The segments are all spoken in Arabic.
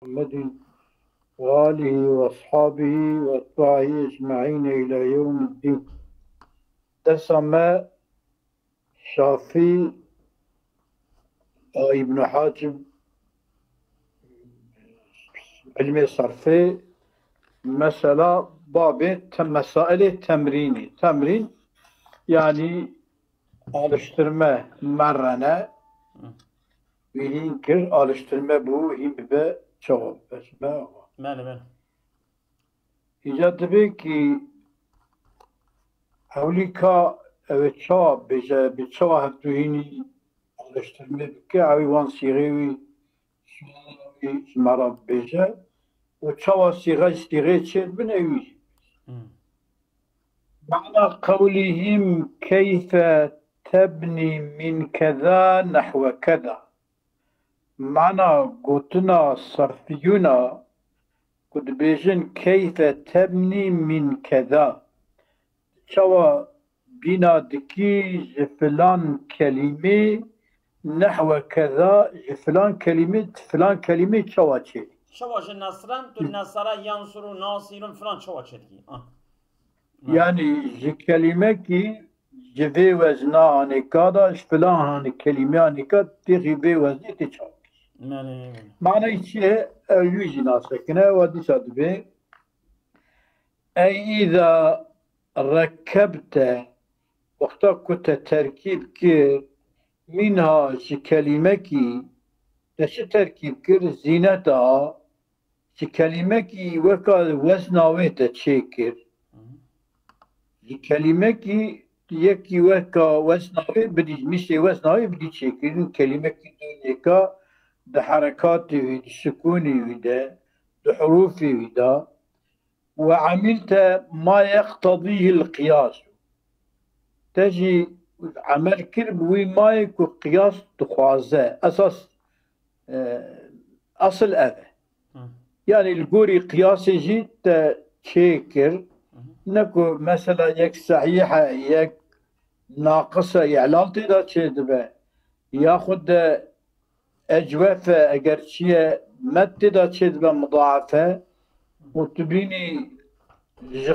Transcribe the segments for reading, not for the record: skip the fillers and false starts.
محمد وآله وأصحابه وأتباعه أجمعين إلى يوم الدين. درس ما شافي ابن حاجب علم صرفي مسألة باب مسائل تمرين يعني alıştırma marrana bilinir alıştırma bu himbe cevap esma. بله İcad tabii ki Avlika evet çağ beje bir çağ haftuhini alıştırma ki avi van sirevi mara beje o çağ sire çed bin evi. معنى قولهم كيف تبني من كذا نحو كذا معنى قلتنا صرفينا قد بيجن كيف تبني من كذا شوى بنا دكي فلان كلمة نحو كذا فلان كلمة شوى شيء شواش النصران تو النصارى ينصروا ناصرون فلان شواش شدي يعني كلمة كي جفي وزنا هنكادا فلان هني كلمة هنكاد تغيبي وزني تشاو معنى الشيء يوجي ناسكنا ودي صدبي أي إذا ركبت وقتا كنت تركيب كير منها شي كلمة كي تش تركيب كير زينتها شي كلمة كي وكا وزناوي تشيكر كلمة كي يكي وكا وزناوي بدي مشي وزناوي بدي تشيكر كلمة كي دونيكا ده حركاتي وده سكوني وده ده حروفي وده وعملت ما يقتضيه القياس تجي عمل كربوي ما يكو قياس تخوازه أساس أصل أذى يعني القوري قياس جيت تشيكر نكو مثلا يك صحيحة يك ناقصة يعلال تدا تشيدبه ياخد أجوافة أجر شيء ما تدا تشيدبه مضاعفة وتبيني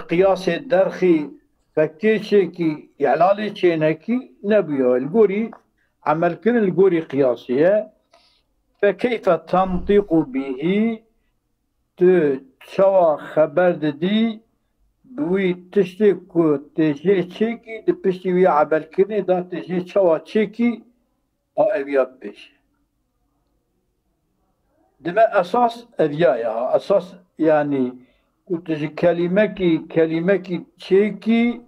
قياس الدرخي فكيشي يعلالي تشينكي نبيه القوري عمل كل القوري قياسية فكيف تنطق به تشوى خبر دي بوي تشتكو تجي تشيكي دبشتي ويا عبل كني دا تجي تشوى تشيكي أو أبيات بيش دما أساس أبيايا أساس يعني كنت تجي كلمة تشيكي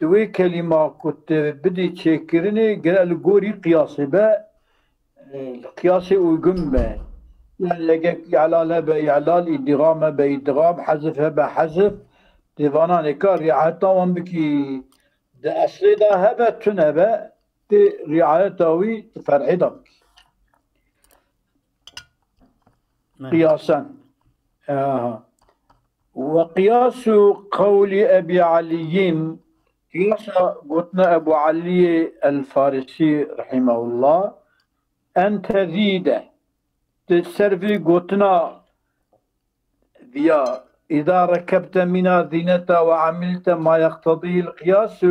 دوي كلمة كنت بدي تشيكرني قال القوري قياسي با القياسي وقمة يعني لقاك إعلالها بإعلال إدغامها بإدغام حذفها بحذف ديفانا نكار رعايتا وانبكي دا أصلي دا هبا تنبا دي رعايتا وي تفرعي دمك قياسا وقياس قول أبي علي قياس قلتنا أبو علي الفارسي رحمه الله أن تزيد تسرفي قلتنا بيا إذا ركبت من زينة وعملت ما يقتضيه القياس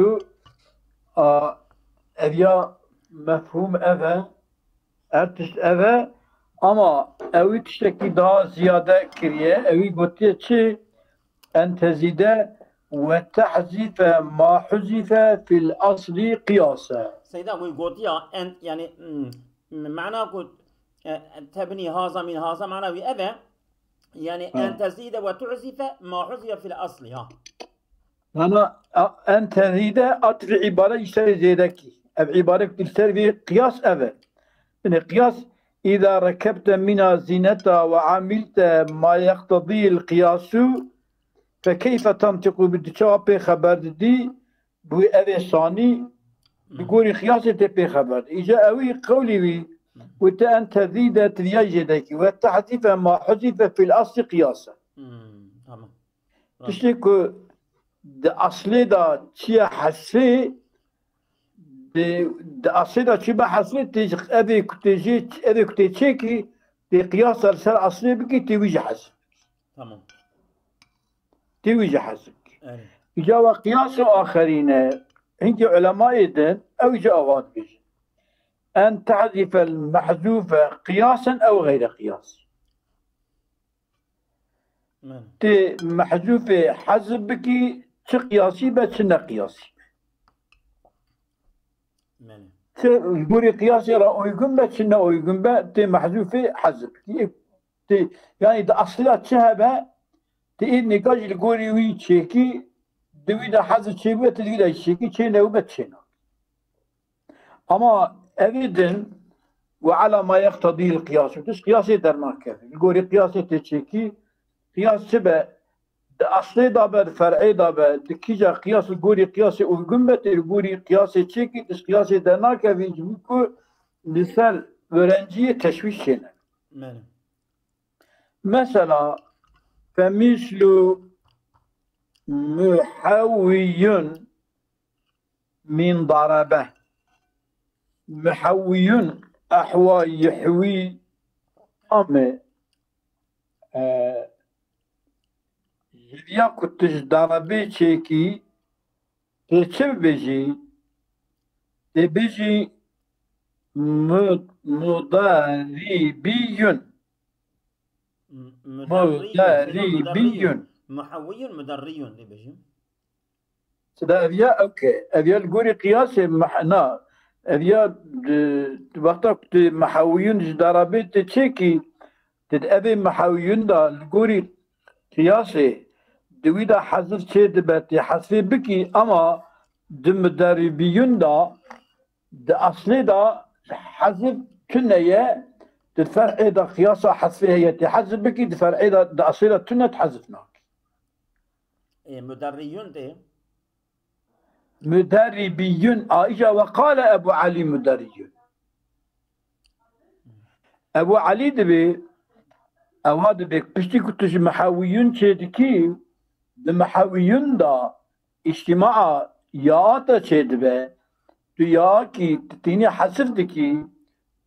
أبيا مفهوم أذى أرتش أذى أما أوي تشتكي دا زيادة كريه أوي قلت أن تزيد وتحذف ما حذف في الأصل قياسا سيدا قلت يا أن يعني معناه قلت تبني هذا من هذا معناه أذى يعني أن تزيد وتعزف ما حذف في الأصل أنا أن تزيد أطفي عبارة يشتري زيدكي عبارة تشتري قياس أذى يعني قياس إذا ركبت من زينة وعملت ما يقتضي القياس فكيف تنطق بالتشابه خبر دي بو أذى صاني بيقول قياس تبي خبر إجا أوي قولي بي وأن تزيد تريجدك وتحذف ما حذف في الأصل قياسا تمام تشتكو ده أصلي ده شيء حسي ده أصلي ده شيء بحسي تيجي أبي كتيجي تي قياس السر أصلي بكي تيويج حسب تمام تيويج حسب أي جاء قياس آخرين هنك علماء دين أو جاء غادبج أن تحذف المحذوف قياسا أو غير قياس من تي محذوف حذف بكي قياسي بس قياسي من تقولي قياسي را uygun بس uygun به تي محذوف حذف تي يعني ده أصلا تشهبه تي نقاش القولي وي تشيكي دوي ده حذف شيء تدوي ده تشيكي شيء نوبة شيء أما أبدا وعلى ما يقتضيه القياس وتش قياسي در ما كافي القولي قياسي تشيكي قياس شبه ده أصلي دابه فرعي دابه دكيجا قياس القولي قياسي uygun به القولي قياسي تشيكي تش قياسي در ما كافي جميكو لسال öğrenciye teşvik şeyler. من Mesela فمثل محوي من ضربه محوي أحوى يحوي أما ya kutuz ضربه çeki geçip beji de beji مضاربي مضاربي محوي مدري اللي بيجي ده أبيا أوكي أبيا الجوري قياس محنا أبيا وقتك محاويون ضربت تشيكي تدأبي محاويون دا الجوري قياسي دويدا حذف شيء دبتي حذف بكي أما دم مدربيون دا أصلي دا حذف كنية الفرع إذا قياسها حذفها هي تحذف بك الفرع إذا أصيلة تنة تحذفناك مدريون ده مدربيون إجا وقال أبو علي مدريون أبو علي دبي أو هذا بك بشتي كنتش محاويون شيدكي المحاويون دا اجتماع ياتا شيدبه ياكي تتيني حذف دكي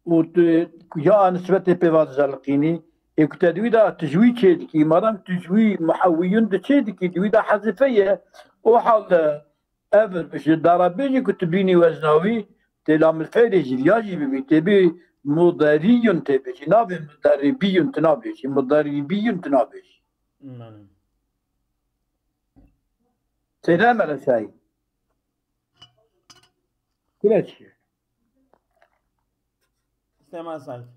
ويا نسبة بيفاز زلقيني يكتدويدا تجوي تشيدكي مادام تجوي محويون تشيدكي دويدا حذفية وحال أفر بش الضربيجي كتبيني وزناوي تلام الفيريجي الياجي ببي تبي مضاريون تبي نابي مضاربيون تنابيش مضاربيون تنابيش سلام على ساي كل شيء سلام سعيد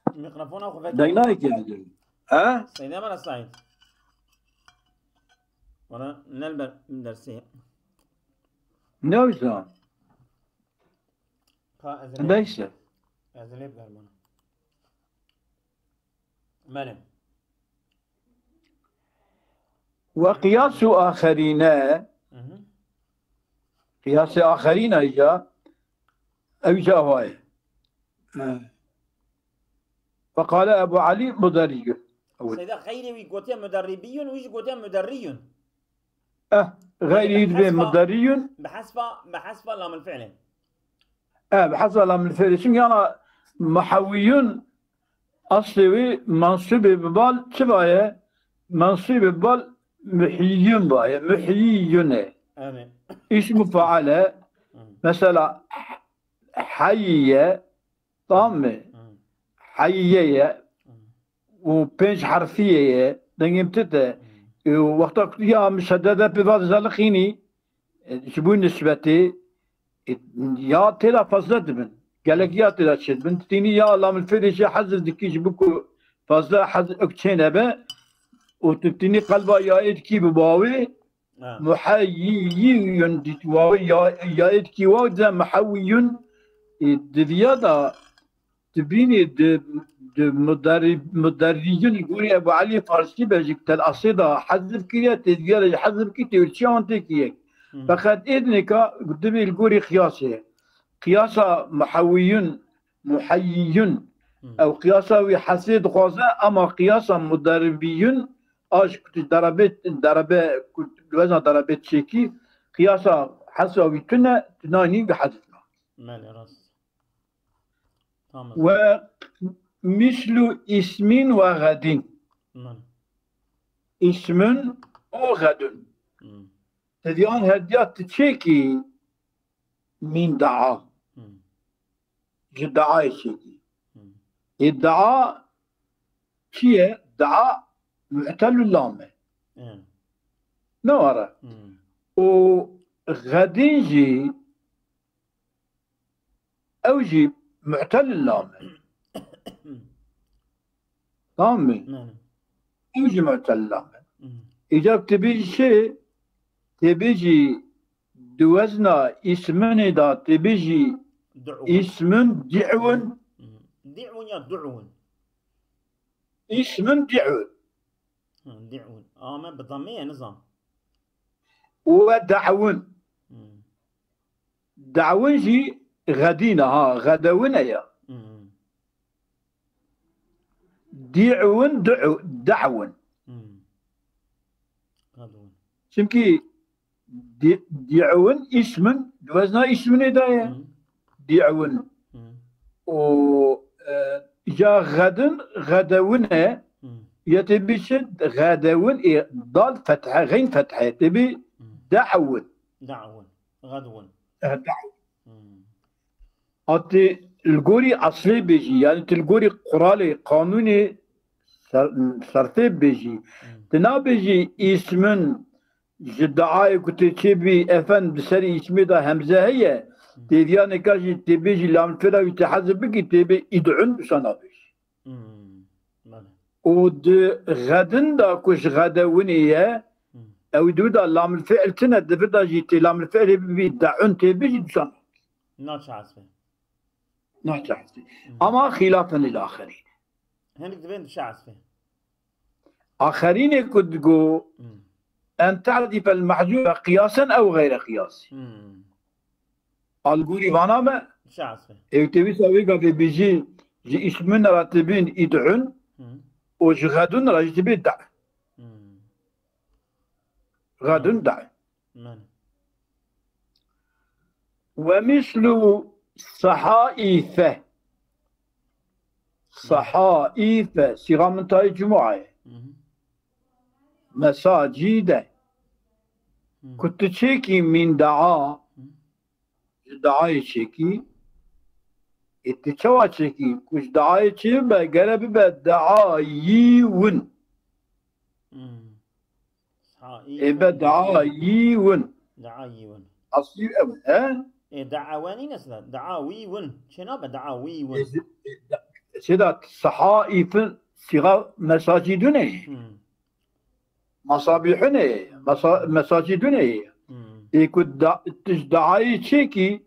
الميكروفون اخو فكر داينايك يعني ها سلام على سعيد وانا نلبر من درسي نوزان ليس ازليب قربنا مالم وقياس آخرين قياس آخرين إجا أو جاواي فقال أبو علي مدري سيدا خيري ويقوتي مدربي ويش قوتي مدري غير يدبي مدري بحسب لام الفعل بحسب لام الفعل شنو أنا محويون أصلي منصوب ببال شباية منصوب ببال محييون باية محييون آمين اسم فعل مثلا حيية طامة حيية وبنج حرفية دنجمتته وقتك يا مشددة بفاز زلخيني شبون نسبتي يا تلا فضلة دبن قالك يا تلا شد بنتيني يا الله من الفريش حزز دكيش بكو فضلة حزز اكتشين ابا وتبتني قلبا يا ايدكي بباوي محييون ديتواوي يا ايدكي واو محويون دفيادا تبيني مدريون يقولي ابو علي فارسي بجيك تل اصيدا حذف كيا تدير حذف كي تورشي انتكيك فقد اذنك قدبي القوري قياسه قياسا محويون محييون او قياسا حسيد غازة اما قياسا مدربيون اش كنت ضربه كنت الوزن ضربه تشيكي قياسا حساوي كنا تناني بحذفنا مالي راس تمام. ومثل اسم وغد. اسم وغد. تديان هديات تشيكي من دعا. دعا يشيكي. الدعاء شيء دعاء معتل اللامه. نورا. وغدين جي اوجي معتل اللامه. طامي. اوجي معتل اللامه. اذا تبيجي شيء تبيجي دوزنا اسمني دا تبيجي اسم دعون. دعون يا دعون. اسم دعون. دعون. ما بضمية نظام. ودعون. دعون جي غدينا ها غدونا يا. دعون دعون. شمكي دعون اسم دوزنا اسم ندايا. دعون. و جا غدن غدونا يتبشد غدون ضال فتحة غين فتحة تبي دعون. دعون غدون. دعون. أتي الجوري أصلي بيجي يعني تلجوري قرالي قانوني صرفي بيجي تنا بيجي اسمن جدعاء كنت تبي أفن بسري اسمي ده همزة هي تبيان كاجي تبيجي لام فلا يتحذف بيجي تبي يدعون بسنا بيجي. ود غدن دا كوش غدونية أو دودا لام الفعل تنا دفدا جيتي لام الفعل بيدعون تبيجي بسنا. ناتش عسفة. ناتش عسفة. أما خلافا للآخرين. هنك دبين شعسفة. آخرين كنت جو أن تعرف المحذوف قياسا أو غير قياس. الجوري فانا ما. شعسفة. تبي سويها في بيجي جي اسمنا راتبين يدعون. وجغادون راجي تبي دع. غادون دع. ومثل صحائف. صحائف صيغة من تاء الجمعة. مساجد. كنت تشيكي من دعاء. دعاء تشيكي. اتشوا تشيكي كوش دعاء تشيكي بقرب بدعايون. إبا دعايون. دعايون. أصلي أول ها؟ دعواني نسلا دعاويون. شنو بدعاويون؟ سيدات صحائف صيغة مساجدنا. مصابيحنا مساجدنا. يكون دعاء تشيكي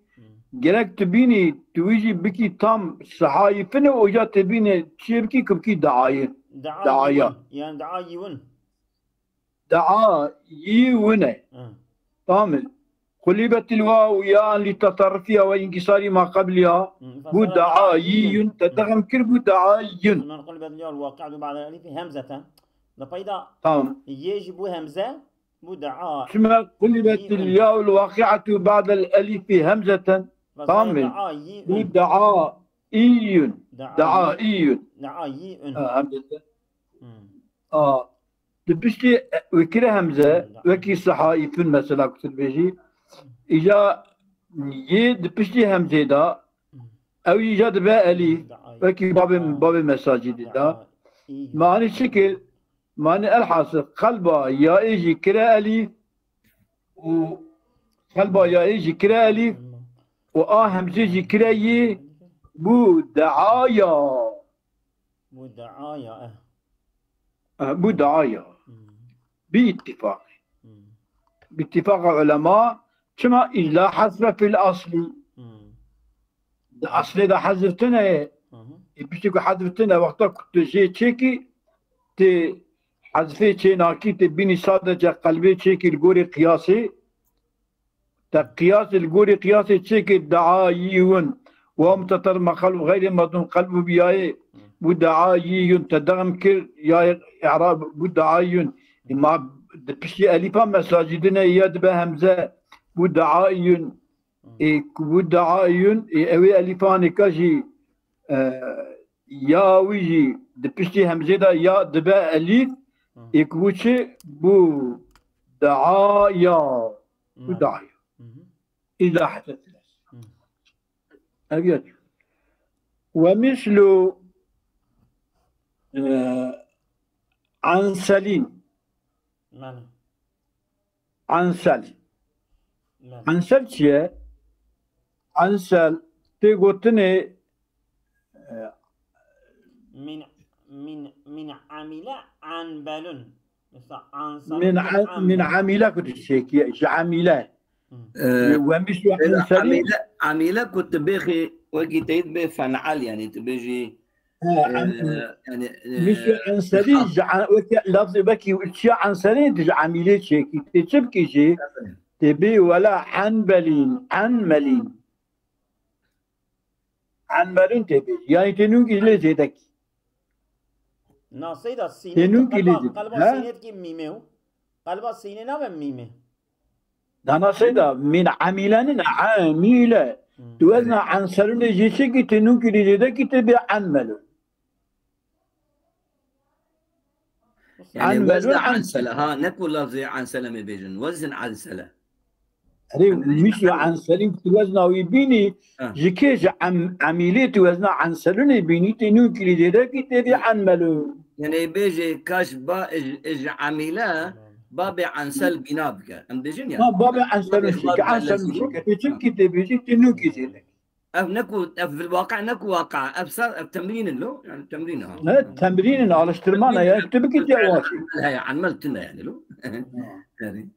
جرك تبيني تويجي بكي تام صحايفنا وجا تبيني تشيبكي كبكي دعاية. دعاية. يعني دعايون. دعايون. طامل. قلبت الواو يا لتطرفها وانكسار ما قبلها. بو دعايون تدغم كربو دعايون. من قلبت الواو الواقع بعد الألف همزة. لبيدا. تمام. يجب همزة. بو دعاء. ثم قلبت الياء الواقعة بعد الألف همزة. طامل. بو دعائيون. دعائيون. دعائيون. همزة. دبشتي وكرا همزة وكي صحائف مثلا كتر بيجي إجا دبشتي همزة دا أو إجا دبا ألف وكي باب مساجد دا معني شكل معني الحاصل قلبا يا إيجي كرا ألف وقلبا يا إيجي كرا ألف همزة جي كرا ي بو دعايا. بو دعايا. بو دعايا. باتفاق علماء كما إلا حذف في الأصل. الأصل إذا حذفتنا بيشتكو حذفتنا وقتا كنت جي تشيكي تي حذفي تشيناكي تبيني صادجة قلبي تشيكي الجوري قياسي. تقياس الجوري قياسي تشيكي دعايون وهم تطر مخلو غير مضمون قلبه بياي. بدعايون تدغم كر يا إعراب بدعايون ما بشي ألفا مساجدنا يد بهمزة بدعايون. بدعايون أوي ألفان كاجي يا ويجي دبشتي همزة دا يا دبا أليف يكبوشي بو دعايا ودعايا إذا حدث أبيض ومثل عنسلين عنسل عنسل شيء عنسل تقولتني من عمل عنبل من عميلة كنت شيكي عميلة ومثل عنسلين عميلة كنت بيخي وكي تيد بفنعل يعني تبيجي يعني مثل عنسلين لفظ بكي والشيء عنسلين تجي عميلة شيكي تبكي شيء تبي ولا عنبلين عنملين عنبلين تبي يعني تنوكي لزيدك ناصيدا السينة قلب السينة كي ميمه قلب السينة نعم ميمه أنا سيدا من عميلان عاملة توزن عن سلون جيشك تنوكي لزيدك تبي عنملون يعني وزن عنسلة ها نكو لفظي عنسلة مبيجن وزن عنسلة مش عن سليم توزنا ويبيني جكيش عميلة توزنا عن سلون يبيني تنوكي لزيدك تبي عنملون يعني بيجي كاش با اج عميلة بابي عنسل بنابك ام بيجن يعني بابي عنسل شيك عنسل شيك تجيك تبيجي تنوكي زيدك نكو في الواقع نكو واقع ابصر التمرين له يعني تمرين ها تمرين على اشترمانه يا تبكي جواشي هي عملتنا يعني له يعني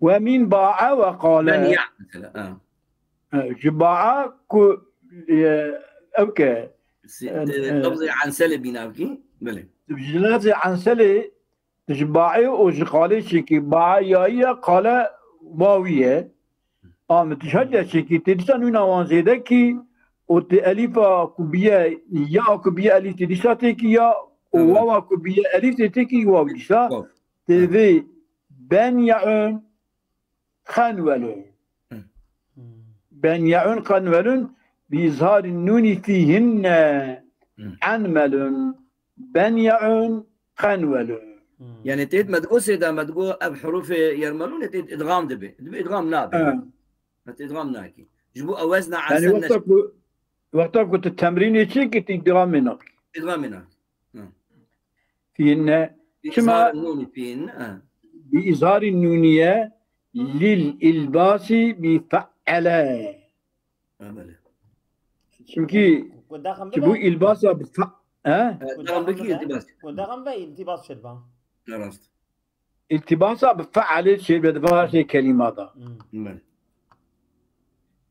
ومن باع وقال من يعمل جباعة اوكي لفظي عنسل بنابكي بله لفظي عنسل تجباعي وجقالي شيكي باع يا قال واويه متشجع شيكي تدسان نوان زيدكي وتأليفا كوبيا يا كوبيا أليف تدساتيكي يا وواوا كوبيا أليف تتيكي واوجسا تبي بنيعون خنولون بنيعون خنولون بإظهار النون فيهن عنمل بنيعون خنولون يعني تيد مدقوس إذا مدقو بحروف يرملون تيد إدغام دبي إدغام نابي إدغام ناكي جبو أوزنا عن يعني وقتها كنت التمرين يشي كنت إدغام منك إدغام منك فيهن بإظهار النون فيهن بإظهار النونية للإلباس بفعلا شمكي شبو إلباسا بفعلا دغم بكي التباس ودغم بي التباس شربا عرفت التباسا بفعل شيء بدفع شيء كلمات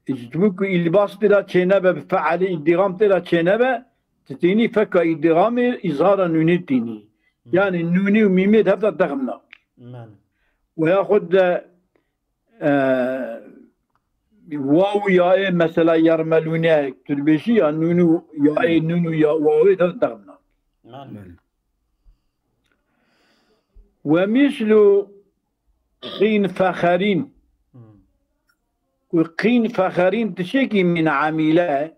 جمكو إلباس تلا تشينبه بفعل إدغام تلا تشينبه تتيني فكا إدغام إظهار النوني تيني يعني النوني وميمي هذا دغمنا وياخذ واو يا مثلا يرملون تلبشي نونو يا نونو يا واو تدغنا ومثل قين فخرين وقين فخرين تشكي من عاملة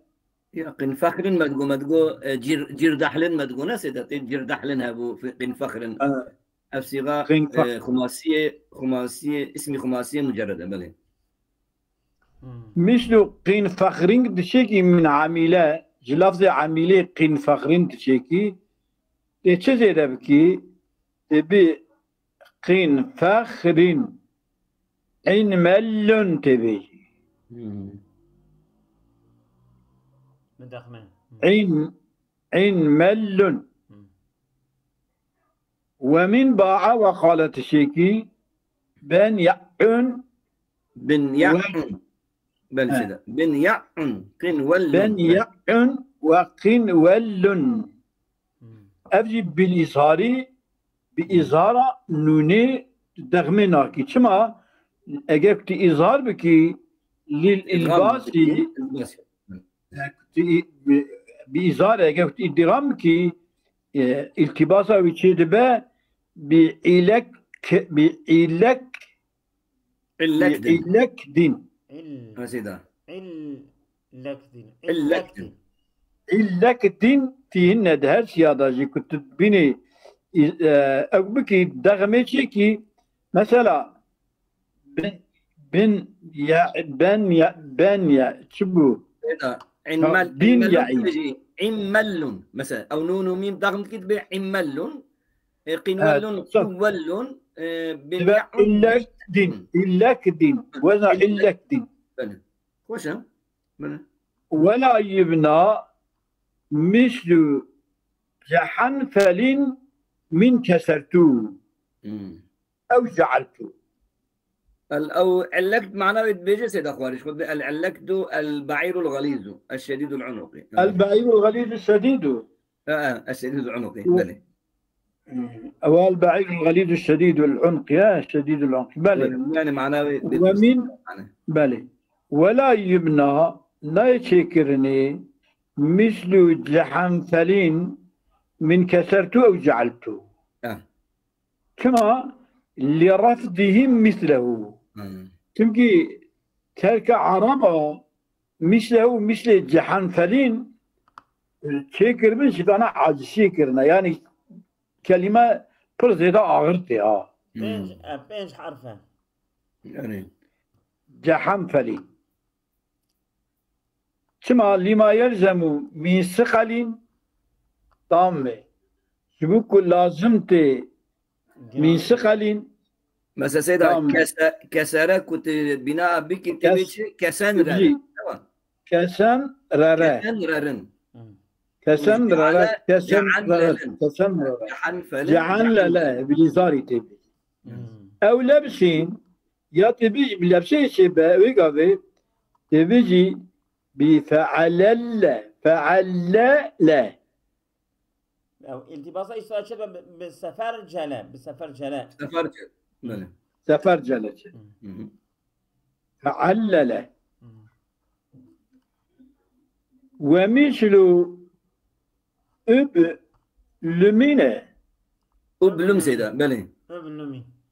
يا قين فخرين مدقو جير دحلن مدقو ناس جير دحلن هابو في قين فخرين الصيغة خماسية اسمي خماسية مجردة بلى مثل قين فخرين تشكي من عاملة جلفظ عاملة قين فخرين تشكي تشزي دبكي تبي قين فخرين عين ملون تبي عين ملون ومن باع وقال تشيكي بن يعن بن يعن بل كده بن يعن قن ول بن يعن وقن ول أبجي بالإظهار بإظهار نوني دغمنا كي شما أجبت إظهار بكي للإلباس بإظهار أجبت إدغام كي التباسا ويتشدبا بعلك دين سيدا لكدين اللكدين. إلكدين تيهن دهر سيادة جي كنت بيني أقبكي دغميشيكي مثلا بن يا شبو عمل بين يعي عمل مثلا او نون وميم ضغم كتب عمل قنول قول إلكدين ولا إلكدين خوش ولا يبنى مثل جحنفل من كسرته أو جعلته او علقت معناه بيجي سيد اخواني خذ العلقت البعير الغليظ الشديد العنقي البعير الغليظ الشديد الشديد العنقي بلى أو البعير الغليظ الشديد العنق يا شديد العنق بلى يعني معناه ومن بلى ولا يبنى لا يشكرني مثل جحنفلين من كسرته أو جعلته كما لرفضهم مثله تمكي تلك عربة مثله مثل جحنفلين شكر من شفانا عاج شكرنا يعني كلمة برزيدة أغرتها بينج حرفا يعني جحنفلين كما لما يلزم من ثقل طامة شبك لازمت من ثقل مثلا سيدا كسر كنت بناء بك تبيش كسن ررن كسن ررن كسن ررن كسن ررن جعل لا بليزاري تبي أو لبسين يا تبي بلبسين شبه ويقابي تبيجي بفعل لا أو التباسة يسوى شبه بسفر جلاء سفر جلاء فعلل ومثل أبلمين أبلم سيدا بلي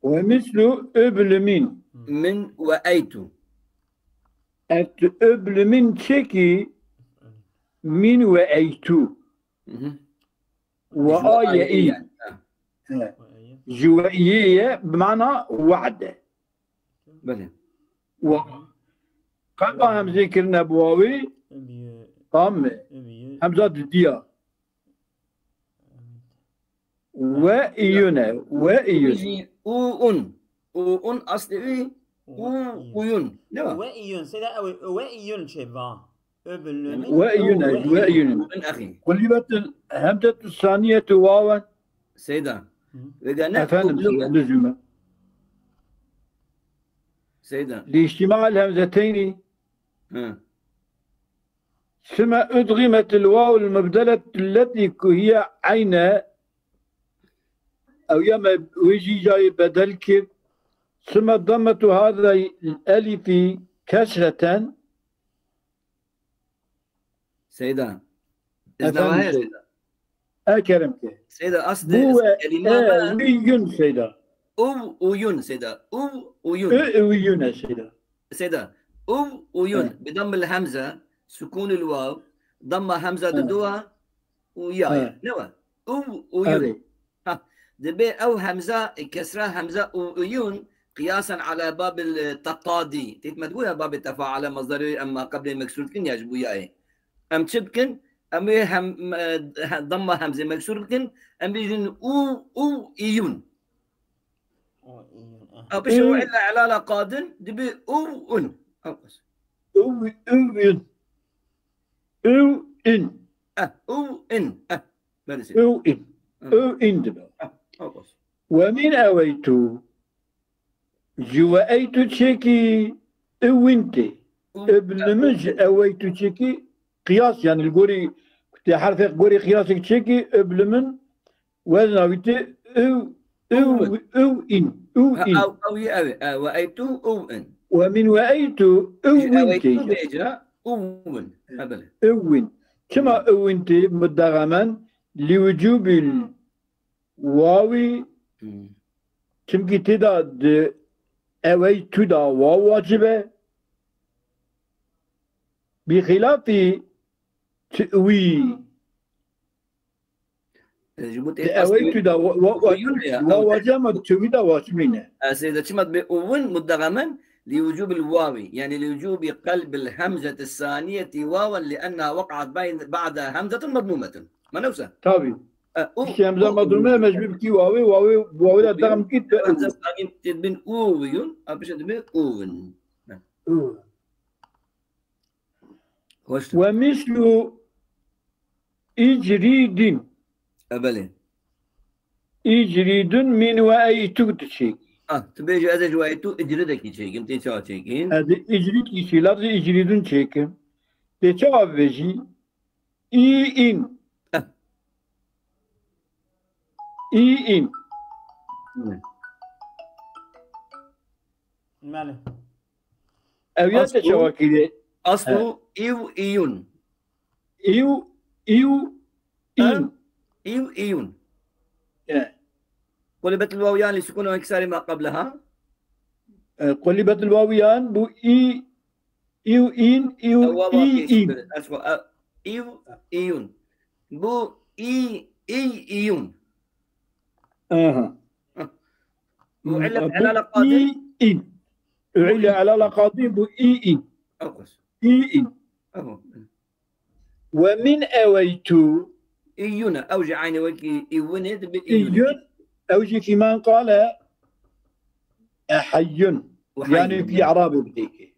ومثل أبلمين من وأيتو أبلمين تشكي من وأيتو وآية جوائية بمعنى وعد بلى قبل هم ذكرنا بواوي طام همزة الديا وإيونا أون أصل إيه ويون وإيون سيدا أو وإيون شبا وإيونا من أخي قلبت همزة الثانية واوا سيدا لزمة سيدا لاجتماع الهمزتين ثم أدغمت الواو المبدلة التي هي عين أو يما ويجي جاي بدل كيف ثم ضمت هذا الألف كسرة سيدا أكرمك سيدا أصل كلمة ويون سيدا ويون سيدا ويون ويون سيدا سيدا ويون بضم الهمزة سكون الواو ضم همزة دوا ويا نوا ويون دبي أو همزة كسرة همزة ويون قياسا على باب التقاضي تيت ما تقولها باب التفاعل مصدري أما قبل المكسور كن يجبو ياي أم تشبكن أم هم ضم همزة مكسور كن أم يجن أو إيون أو بشو إلا علالة قادن دبي أو أن أو إن أو إن دبا ومن أويتو جوائيتو تشيكي اوينتي ابن مج أويتو تشيكي قياس يعني القوري كنت حرف قوري قياسك تشيكي ابن من وزناويتي أو إن أو وأيتو أو إن ومن وأيتو أوينتي أون أوين كما أوينتي مدغما لوجوب الواوي كم تدا أويتو دا واو واجبة بخلاف تأوي تأويت دا وجمع تأوي دا واسمينه سيدة شمت بأون مدغما لوجوب الواو يعني لوجوب قلب الهمزة الثانية واوا لأنها وقعت بعد همزة مضمومة ما نوسى طبعا همزة مضمومة مجبور كي واوي لا دغم كي همزة ثانية تدبين أوي أبش تدبين أون ومثل إجريد أبلي إجريد من وأيتو تشيك تبيجي هذا جوايتو إجريدك تشيك أنت شو تشيكين هذا إجريد كيشي لفظ إجريد تشيك تشوا بيجي إن إن ماله أو يتشوا كده أصله إيون إن إيون قلبت الواويان لسكون وانكسار ما قبلها قلبت الواويان بو إن إيون بو إيون وعلة على لقاضي إن وعلة على لقاضي بو إن إن ومن أويتو إيون أوجع عيني وكي إيوند إيون أوجي في من قال أحي يعني في إعراب بديك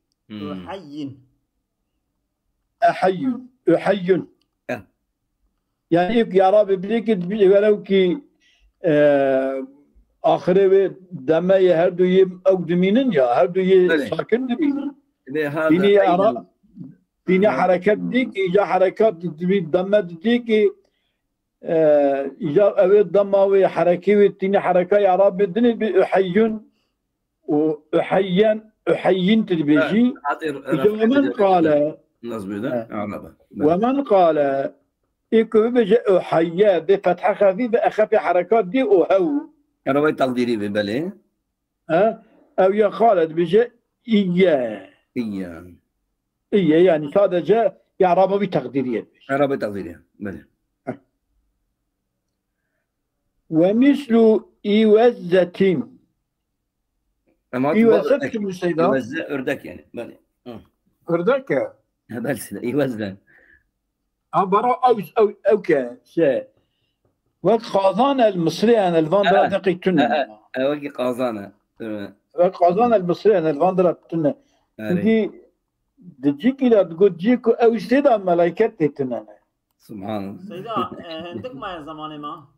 أحي يعني في إعراب بديك ولو كي آخره دمي هردو يم أو دمينن يا هردو يساكن دمينن بيني إعراب بيني حركات ديك إجا حركات دم ديك إجا أوي ضماوي حركي والتاني حركة إعراب بدني بأحيون وأحين تدبيجي ومن قال إيكو بيجي أحيا بفتحة خفيفة أخفي حركات دي أهو رواية تقديري ببالي أو يا خالد بيجي إياه يعني هذا جاء إعرابه بتقديرية إعرابه تقديرية بلى ومثل إيوزة إيوزة كم السيدة؟ إيوزة أردك يعني بلى أردك بلى إيوزة عبارة أو كشيء وقت قازانة المصرية أنا الفاندرة دقيقتنا وقت قازانة وقت قازانة المصرية أنا الفاندرة دقيقتنا دي دجيك إلى تقول جيكو أو سيدا ملايكة تنا سبحان الله سيدا عندك ما يا زماني ما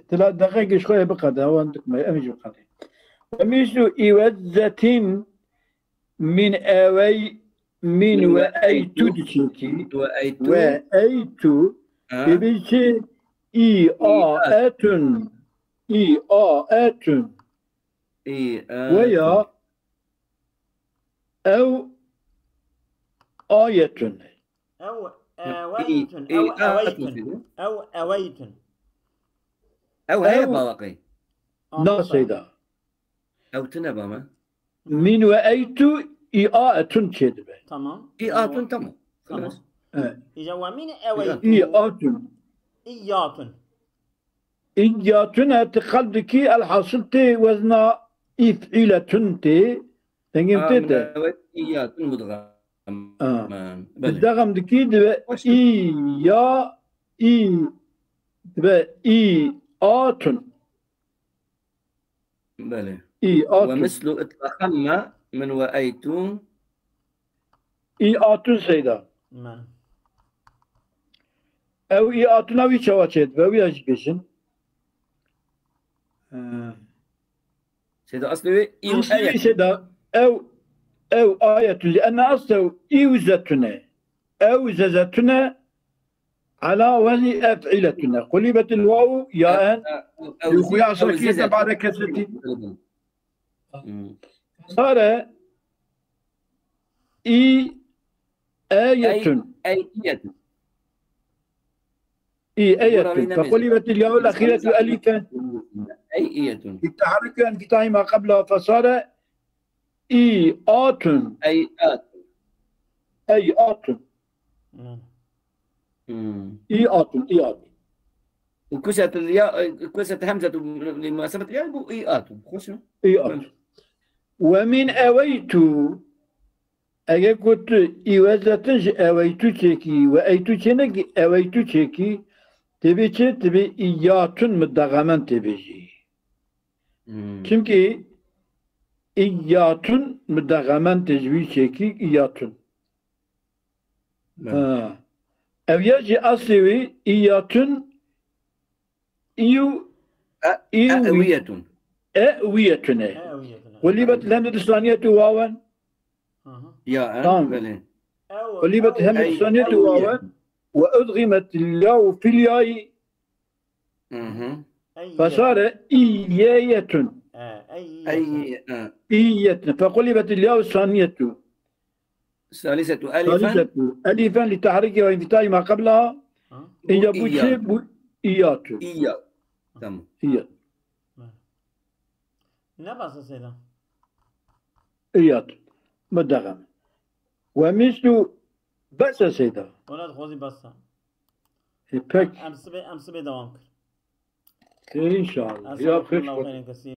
3 دقائق شوية بقى ده هو عندك ما أمشي بقى ومثل إوزة من أوي من وأيتو دشيكي وأيتو بيجي إيآت ويا أو آية أو أويت أو أويت أو هي باقي لا سيدا أو تنبما من وأيت إيآت كذبة تمام إيآت تمام خلاص إذا ومن أويت إياتنا تقلدك الحاصل تي وزنا إفعيلة تي تنجم تيتا إيات مدغم بالدغم دكي دبا إيآت بلى إيآت ومثل اتخم من وأيتم إيآت سيدا أو إيآتنا ويشواتشت بوي أجبشن سيدا أصلي أصلي سيدا أو آية لأن أصله إيوزتنا أوززتنا على وزن أفعلتنا قلبت الواو ياء يخويا صكية بعد كسرتي صار آية آية فقلبت الياء الأخيرة ألفا آية التحرك انقطاع ما قبلها فصار إيآت إيات نعم. إيات إيات وكسرت الياء، كسرت همزة لمناسبة الياء يقول إيات. خوش إيات. ومن أويت أجا قلت إيوازتنج أويتو تشيكي وأيتو تشينك أويتو تشيكي تبي تبي إيات مدغمان تبيجي çünkü İyyatun müdagamen tecvid çeki İyyatun. Evyaci aslivi İyyatun أأوية. Eviyetune. Kulibet lehmdet İslamiyeti vaven. يا تمام. بلى. kulibet lehmdet İslamiyeti vaven. Ve udgimet illahu fil ya'i. فصار إياية إية فقلبت الياء الثانية ثالثة ثالثة ألفا لتحريكها وانفتاح ما قبلها إن بوشي إيات إيا. تمام. إيات نبص سيدا إيات مدغم ومثل بأس سيدا ولاد خوزي بصا pek أمس بي دوام إن شاء الله يا الله خير خير كثير.